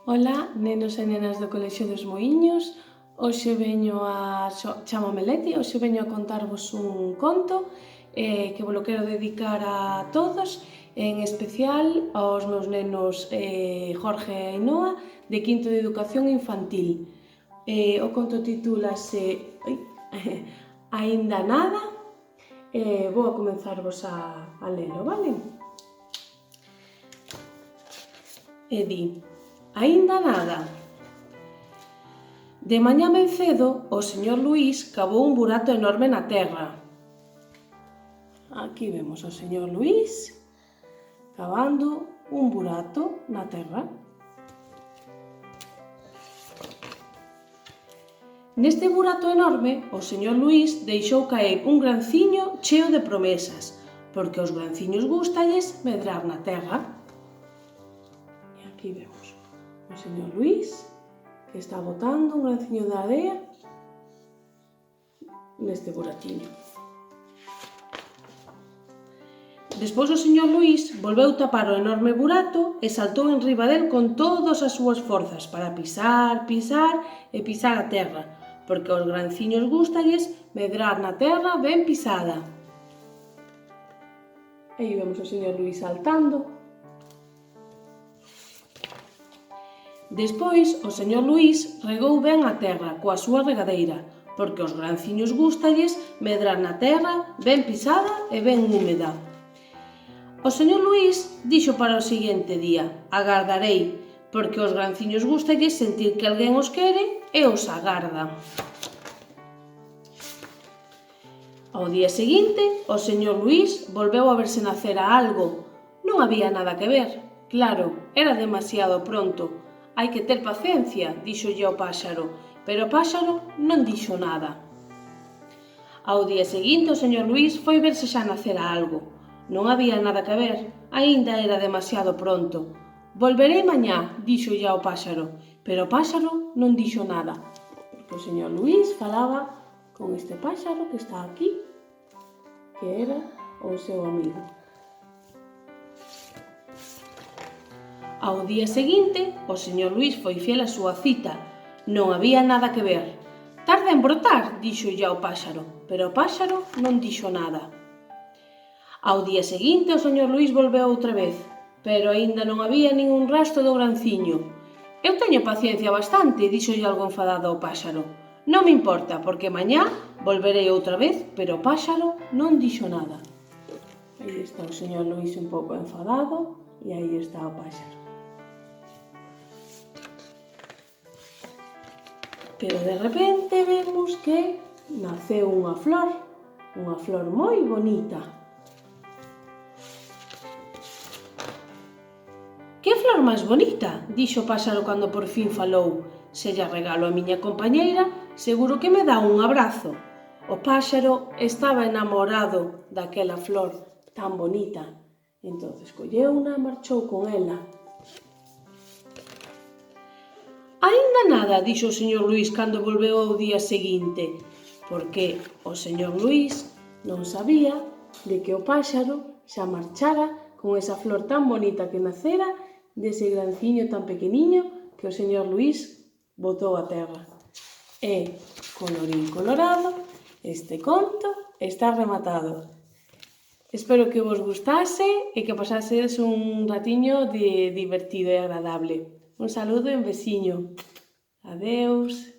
Ola, nenos e nenas do Colexio dos Muíños. Hoxe chamome Leti, hoxe veño a contarvos un conto que vos lo quero dedicar a todos, en especial aos meus nenos Jorge e Ainhoa, de quinto de Educación Infantil. O conto titúlase Aínda nada. Vou a comenzarvos a lelo, vale? E di: aínda nada. De mañá ben cedo, o señor Luís cavou un burato enorme na terra. Aquí vemos o señor Luís cavando un burato na terra. Neste burato enorme, o señor Luís deixou caer un granciño cheo de promesas, porque aos granciños gústalles medrar na terra. E aquí vemos o señor Luís que está botando un granciño de area neste buratiño. Despois o señor Luís volveu tapar o enorme burato e saltou enriba del con todas as súas forzas para pisar e pisar a terra, porque aos granciños gústalles medrar na terra ben pisada. Aí vemos o señor Luís saltando. Despois, o señor Luís regou ben a terra coa súa regadeira, porque aos granciños gústalles medrar na terra ben pisada e ben húmeda. O señor Luís dixo para o seguinte día: agardarei, porque aos granciños gústalles sentir que alguén os quere e os agarda. Ao día seguinte, o señor Luís volveu a verse nacer a algo. Non había nada que ver. Claro, era demasiado pronto. Hai que ter paciencia, díxolle ao páxaro, pero o páxaro non dixo nada. Ao día seguinte, o señor Luís foi verse xa nacer a algo. Non había nada que ver, aínda era demasiado pronto. Volverei mañá, díxolle ao páxaro, pero o páxaro non dixo nada, porque o señor Luís falaba con este páxaro que está aquí, que era o seu amigo. Ao día seguinte, o señor Luís foi fiel á súa cita. Non había nada que ver. Tarda en brotar, díxolle ao páxaro, pero o páxaro non dixo nada. Ao día seguinte, o señor Luís volveu outra vez, pero aínda non había ningún rastro do granciño. Eu teño paciencia bastante, díxolle algo enfadado ao páxaro. Non me importa, porque mañá volverei outra vez, pero o páxaro non dixo nada. Aí está o señor Luís un pouco enfadado e aí está o páxaro. Pero de repente vemos que naceu unha flor moi bonita. Que flor máis bonita, dixo o páxaro cando por fin falou. Se lla regalo a miña compañeira, seguro que me dá un abrazo. O páxaro estaba enamorado daquela flor tan bonita. Entonces colleuna e marchou con ela. Aínda nada, dixo o señor Luís cando volveu ao día seguinte, porque o señor Luís non sabía de que o páxaro xa marchara con esa flor tan bonita que nacera dese granciño tan pequeniño que o señor Luís botou a terra. E, colorín colorado, este conto está rematado. Espero que vos gustase e que pasasedes un ratiño divertido e agradable. Un saludo e un besiño. Adeus.